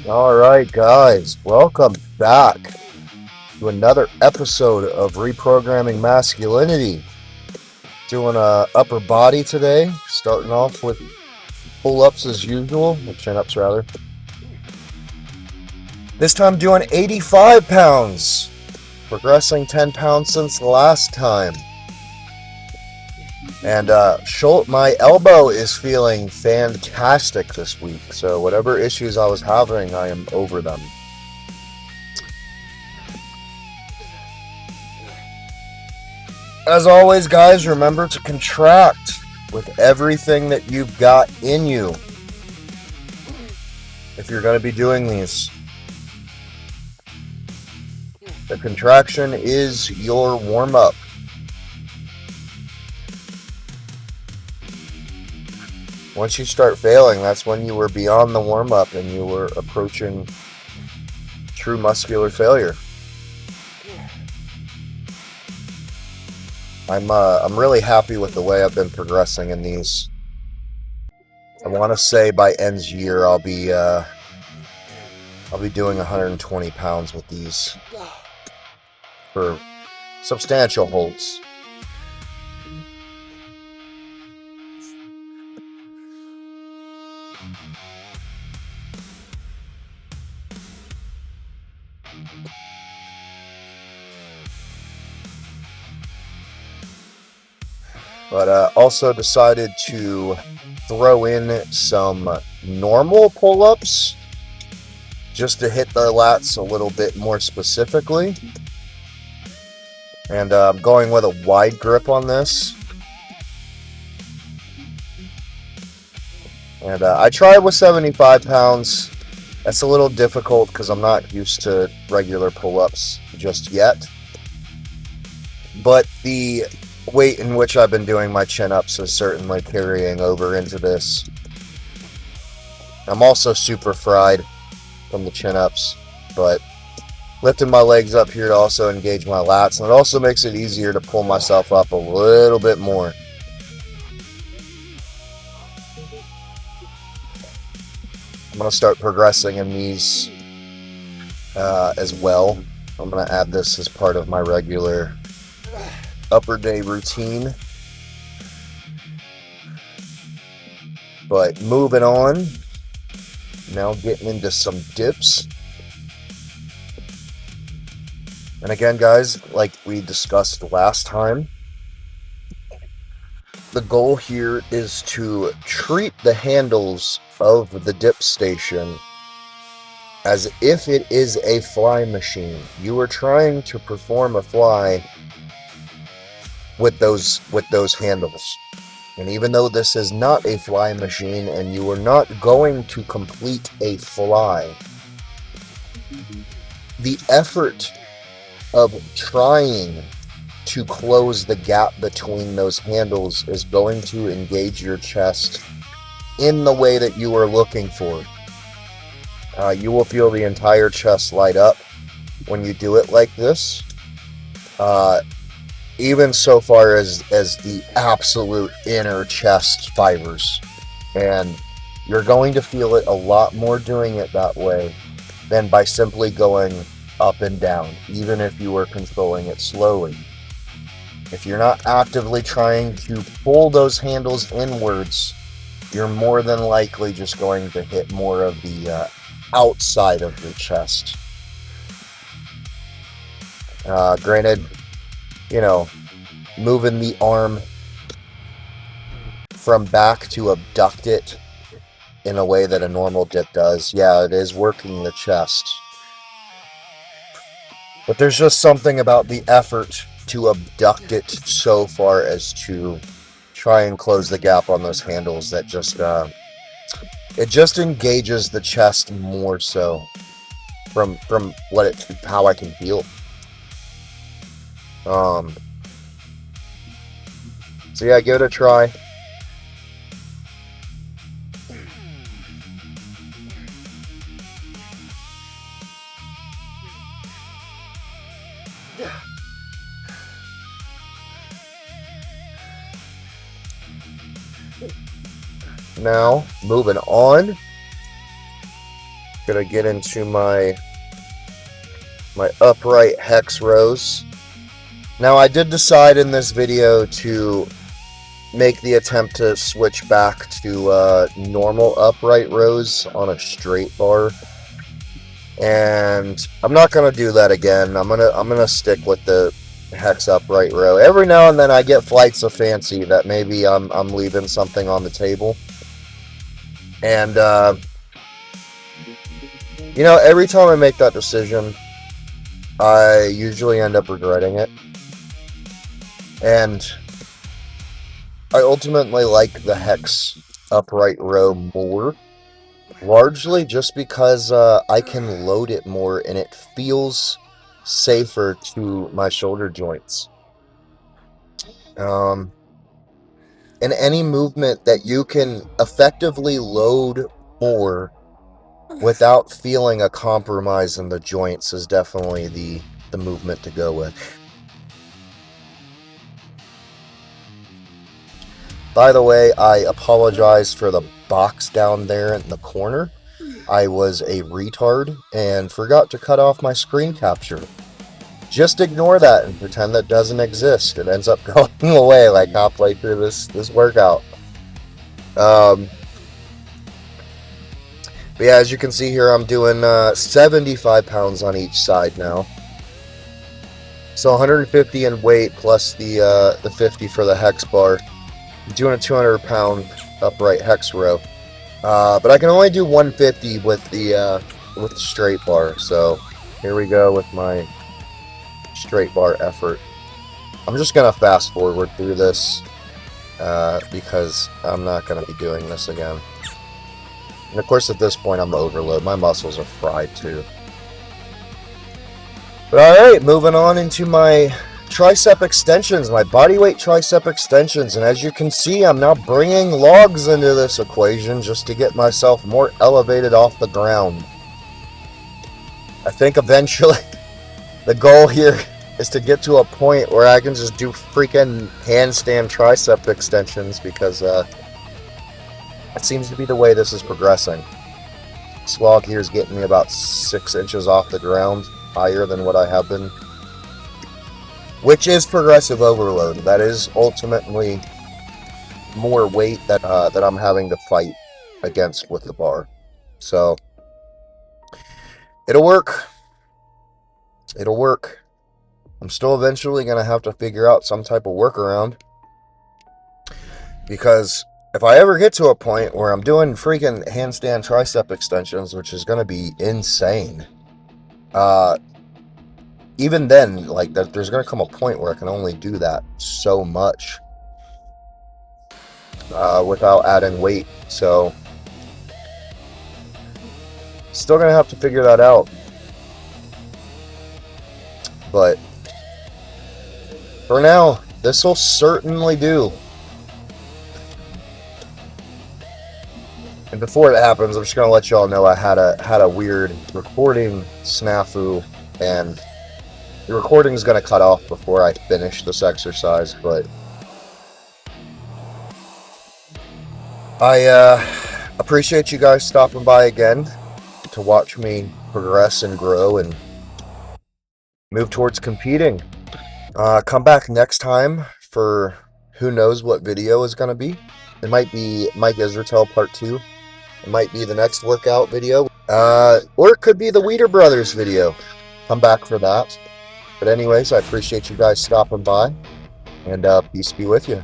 All right, guys, welcome back to another episode of Reprogramming Masculinity. Doing upper body today, starting off with pull-ups as usual, or chin-ups rather. This time doing 85 pounds, progressing 10 pounds since last time. And my elbow is feeling fantastic this week, so whatever issues I was having, I am over them. As always, guys, remember to contract with everything that you've got in you if you're going to be doing these. The contraction is your warm-up. Once you start failing, that's when you were beyond the warm-up and you were approaching true muscular failure. I'm really happy with the way I've been progressing in these. I want to say by end's year I'll be doing 120 pounds with these for substantial holds. But also decided to throw in some normal pull-ups just to hit the lats a little bit more specifically. And I'm going with a wide grip on this. And I tried with 75 pounds. That's a little difficult because I'm not used to regular pull-ups just yet. But the weight in which I've been doing my chin-ups is certainly carrying over into this. I'm also super fried from the chin-ups, but lifting my legs up here to also engage my lats, and it also makes it easier to pull myself up a little bit more. I'm going to start progressing in these as well. I'm going to add this as part of my regular upper day routine. But moving on, now getting into some dips. And again, guys, like we discussed last time, the goal here is to treat the handles of the dip station as if it is a fly machine. You are trying to perform a fly with those handles. And even though this is not a fly machine and you are not going to complete a fly, the effort of trying to close the gap between those handles is going to engage your chest in the way that you are looking for. You will feel the entire chest light up when you do it like this. Even so far as the absolute inner chest fibers. And you're going to feel it a lot more doing it that way than by simply going up and down, even if you are controlling it slowly. If you're not actively trying to pull those handles inwards, you're more than likely just going to hit more of the outside of your chest. Granted, moving the arm from back to abduct it in a way that a normal dip does, yeah, it is working the chest. But there's just something about the effort to abduct it so far as to try and close the gap on those handles that just it just engages the chest more so from how I can feel. So yeah, give it a try. Now, moving on. Gonna get into my upright hex rows. Now I did decide in this video to make the attempt to switch back to normal upright rows on a straight bar, and I'm not gonna do that again. I'm gonna stick with the hex upright row. Every now and then I get flights of fancy that maybe I'm leaving something on the table, and you know, every time I make that decision, I usually end up regretting it, and I ultimately like the hex upright row more, largely just because I can load it more and it feels safer to my shoulder joints. And any movement that you can effectively load more without feeling a compromise in the joints is definitely the movement to go with. By the way, I apologize for the box down there in the corner. I was a retard and forgot to cut off my screen capture. Just ignore that and pretend that doesn't exist. It ends up going away like halfway through this workout. But yeah, as you can see here, I'm doing 75 pounds on each side now. So 150 in weight plus the 50 for the hex bar. I'm doing a 200-pound upright hex row. But I can only do 150 with the straight bar. So here we go with my straight bar effort. I'm just gonna fast forward through this because I'm not gonna be doing this again. And of course, at this point, I'm overload. My muscles are fried too. But all right, moving on into my tricep extensions, my bodyweight tricep extensions. And as you can see, I'm now bringing logs into this equation just to get myself more elevated off the ground. I think eventually the goal here is to get to a point where I can just do freaking handstand tricep extensions, because that seems to be the way this is progressing. This log here is getting me about 6 inches off the ground, higher than what I have been, which is progressive overload. That is ultimately more weight that I'm having to fight against with the bar. So it'll work. It'll work. I'm still eventually going to have to figure out some type of workaround, because if I ever get to a point where I'm doing freaking handstand tricep extensions, which is going to be insane, even then, like, there's going to come a point where I can only do that so much without adding weight. So still going to have to figure that out. But for now, this will certainly do. And before it happens, I'm just gonna let y'all know I had a weird recording snafu, and the recording is gonna cut off before I finish this exercise. But I appreciate you guys stopping by again to watch me progress and grow and move towards competing. Come back next time for who knows what video is going to be. It might be Mike Israetel Part 2. It might be the next workout video. Or it could be the Weeder Brothers video. Come back for that. But anyways, I appreciate you guys stopping by. And peace be with you.